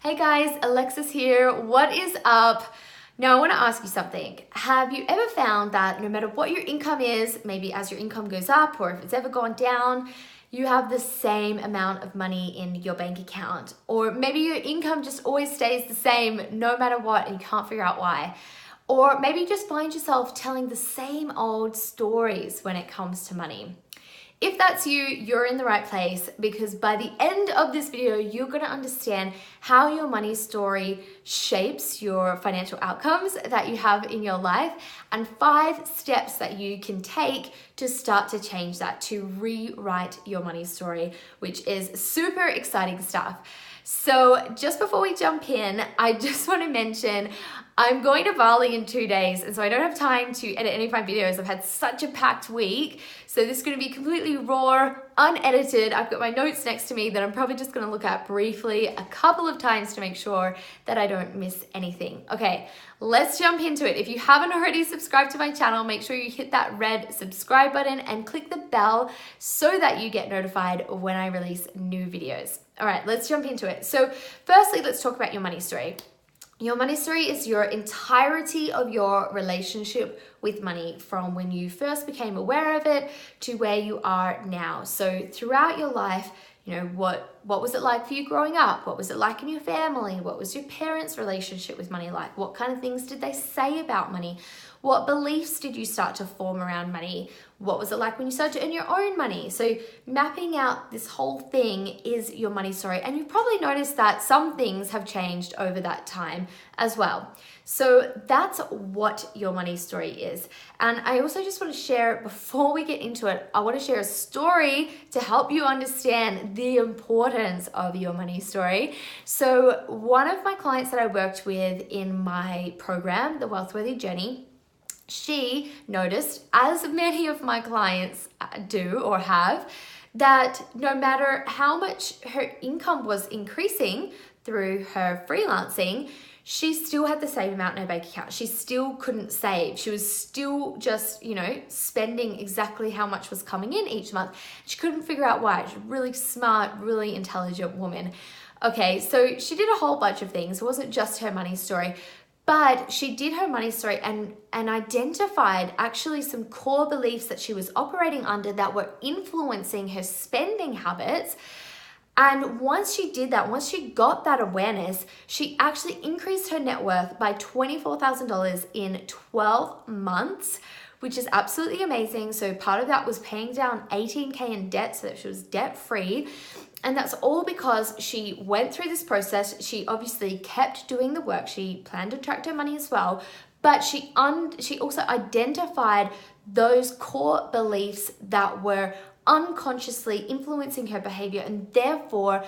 Hey guys, Alexis here. What is up? Now I want to ask you something. Have you ever found that no matter what your income is, maybe as your income goes up or if it's ever gone down, you have the same amount of money in your bank account? Or maybe your income just always stays the same no matter what and you can't figure out why. Or maybe you just find yourself telling the same old stories when it comes to money. If that's you, you're in the right place, because by the end of this video, you're gonna understand how your money story shapes your financial outcomes that you have in your life, and 5 steps that you can take to start to change that, to rewrite your money story, which is super exciting stuff. So just before we jump in, I just want to mention I'm going to Bali in 2 days, and so I don't have time to edit any of my videos. I've had such a packed week, so this is going to be completely raw, unedited. I've got my notes next to me that I'm probably just going to look at briefly a couple of times to make sure that I don't miss anything. Okay, let's jump into it. If you haven't already subscribed to my channel, make sure you hit that red subscribe button and click the bell so that you get notified when I release new videos. All right, let's jump into it. So firstly, let's talk about your money story. Your money story is your entirety of your relationship with money, from when you first became aware of it to where you are now. So throughout your life, you know, what was it like for you growing up? What was it like in your family? What was your parents' relationship with money like? What kind of things did they say about money? What beliefs did you start to form around money? What was it like when you started to earn your own money? So mapping out this whole thing is your money story. And you've probably noticed that some things have changed over that time as well. So that's what your money story is. And I also just want to share, before we get into it, I want to share a story to help you understand the importance of your money story. So one of my clients that I worked with in my program, The Wealthworthy Journey, she noticed, as many of my clients do or have, that no matter how much her income was increasing through her freelancing, she still had the same amount in her bank account. She still couldn't save. She was still just, spending exactly how much was coming in each month. She couldn't figure out why. She's a really smart, really intelligent woman. Okay, so she did a whole bunch of things. It wasn't just her money story. But she did her money story and identified actually some core beliefs that she was operating under that were influencing her spending habits. And once she did that, once she got that awareness, she actually increased her net worth by $24,000 in 12 months, which is absolutely amazing. So part of that was paying down $18,000 in debt so that she was debt free. And that's all because she went through this process. She obviously kept doing the work. She planned to track her money as well, but she also identified those core beliefs that were unconsciously influencing her behavior and therefore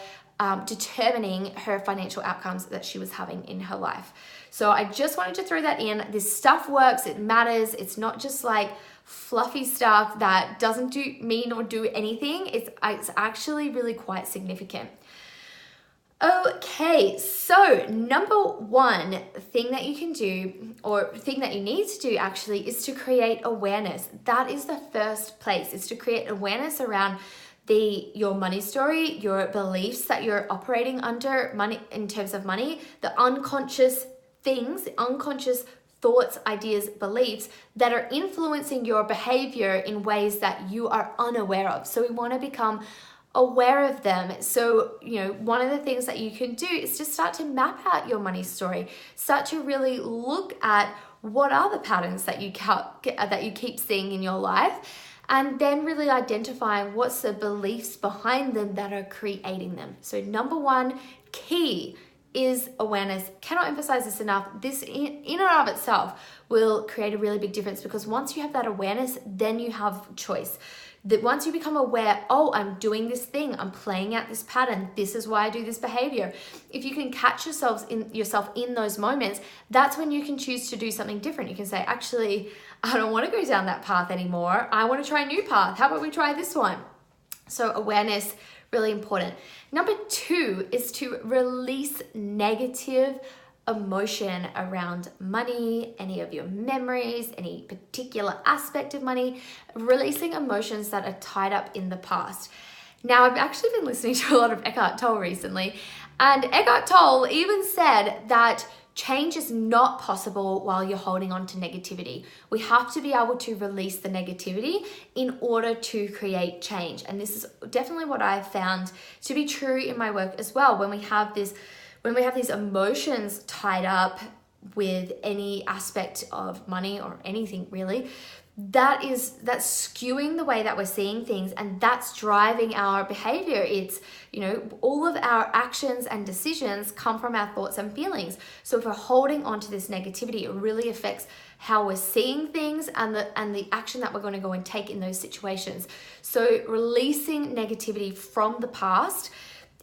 determining her financial outcomes that she was having in her life. So I just wanted to throw that in. This stuff works, it matters. It's not just like fluffy stuff that doesn't mean or do anything. It's actually really quite significant. Okay, so number 1 thing that you can do, or thing that you need to do actually, is to create awareness. That is the first place, is to create awareness around your money story, your beliefs that you're operating under money in terms of money, the unconscious things, the unconscious thoughts, ideas, beliefs that are influencing your behavior in ways that you are unaware of. So we want to become aware of them. So, one of the things that you can do is to start to map out your money story, start to really look at what are the patterns that you keep seeing in your life, and then really identifying what's the beliefs behind them that are creating them. So number 1 key is awareness. Cannot emphasize this enough. This in and of itself will create a really big difference, because once you have that awareness, then you have choice. That once you become aware, oh, I'm doing this thing, I'm playing out this pattern, this is why I do this behavior. If you can catch yourself in those moments, that's when you can choose to do something different. You can say, actually, I don't want to go down that path anymore. I want to try a new path. How about we try this one? So awareness, really important. Number 2 is to release negative emotion around money, any of your memories, any particular aspect of money, releasing emotions that are tied up in the past. Now, I've actually been listening to a lot of Eckhart Tolle recently, And Eckhart Tolle even said that change is not possible while you're holding on to negativity. We have to be able to release the negativity in order to create change. And this is definitely what I've found to be true in my work as well. When we have these emotions tied up with any aspect of money or anything really, that's skewing the way that we're seeing things, and that's driving our behavior. It's, all of our actions and decisions come from our thoughts and feelings. So if we're holding on to this negativity, it really affects how we're seeing things and the action that we're going to go and take in those situations. So releasing negativity from the past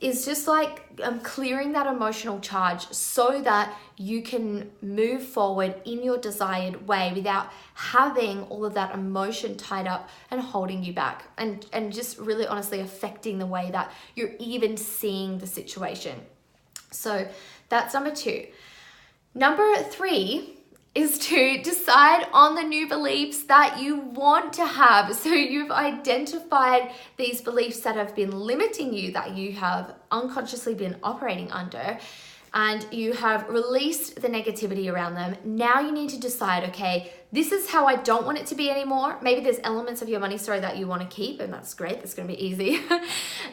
is just like clearing that emotional charge so that you can move forward in your desired way without having all of that emotion tied up and holding you back, and just really honestly affecting the way that you're even seeing the situation. So that's number 2. Number 3 is to decide on the new beliefs that you want to have. So you've identified these beliefs that have been limiting you, that you have unconsciously been operating under, and you have released the negativity around them. Now you need to decide, okay, this is how I don't want it to be anymore. Maybe there's elements of your money story that you want to keep, and that's great. That's going to be easy.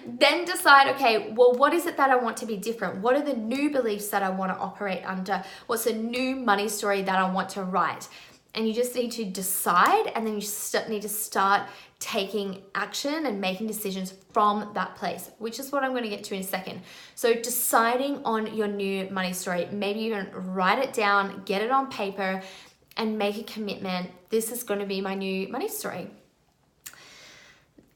Then decide, okay, well, what is it that I want to be different? What are the new beliefs that I want to operate under? What's a new money story that I want to write? And you just need to decide, and then you need to start taking action and making decisions from that place, which is what I'm going to get to in a second. So deciding on your new money story, maybe even write it down, get it on paper, and make a commitment. This is going to be my new money story.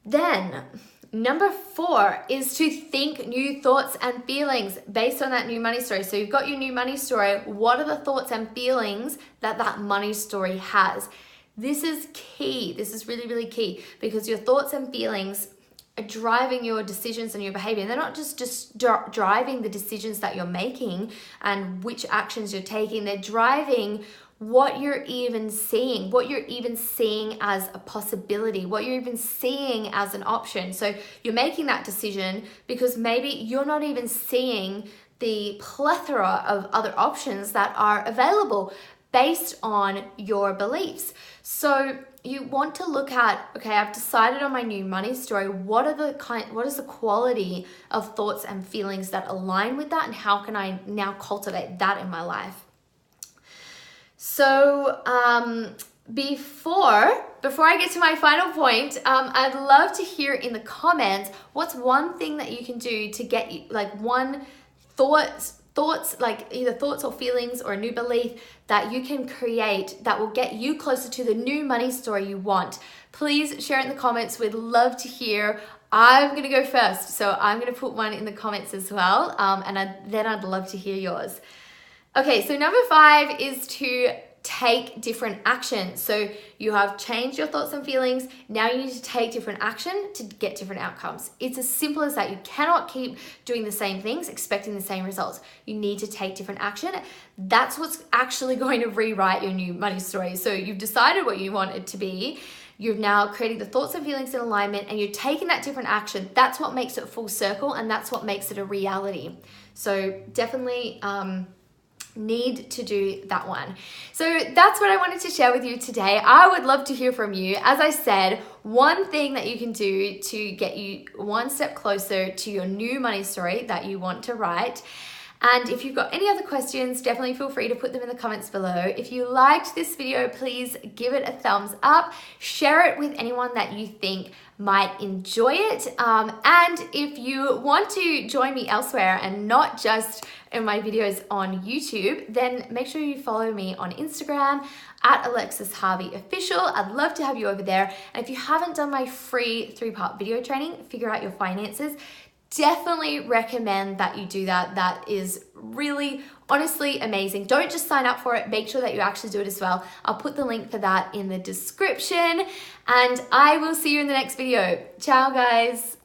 Then number 4 is to think new thoughts and feelings based on that new money story. So you've got your new money story. What are the thoughts and feelings that money story has? This is key. This is really, really key, because your thoughts and feelings are driving your decisions and your behavior. They're not just driving the decisions that you're making and which actions you're taking. They're driving what you're even seeing as a possibility, what you're even seeing as an option. So you're making that decision because maybe you're not even seeing the plethora of other options that are available based on your beliefs. So you want to look at, okay, I've decided on my new money story. What is the quality of thoughts and feelings that align with that, and how can I now cultivate that in my life? So before I get to my final point, I'd love to hear in the comments, what's one thing that you can do to get you, like one thoughts, like either thoughts or feelings or a new belief that you can create that will get you closer to the new money story you want. Please share it in the comments. We'd love to hear. I'm going to go first, so I'm going to put one in the comments as well, and then I'd love to hear yours. Okay, so number 5 is to take different action. So you have changed your thoughts and feelings. Now you need to take different action to get different outcomes. It's as simple as that. You cannot keep doing the same things, expecting the same results. You need to take different action. That's what's actually going to rewrite your new money story. So you've decided what you want it to be. You've now created the thoughts and feelings in alignment, and you're taking that different action. That's what makes it full circle, and that's what makes it a reality. So definitely, need to do that one. So that's what I wanted to share with you today. I would love to hear from you. As I said, one thing that you can do to get you one step closer to your new money story that you want to write. And if you've got any other questions, definitely feel free to put them in the comments below. If you liked this video, please give it a thumbs up. Share it with anyone that you think might enjoy it. And if you want to join me elsewhere and not just in my videos on YouTube, then make sure you follow me on Instagram at Alexis Harvey Official. I'd love to have you over there. And if you haven't done my free 3-part video training, Figure Out Your Finances, definitely recommend that you do that. That is really, honestly amazing. Don't just sign up for it, make sure that you actually do it as well. I'll put the link for that in the description, and I will see you in the next video. Ciao, guys.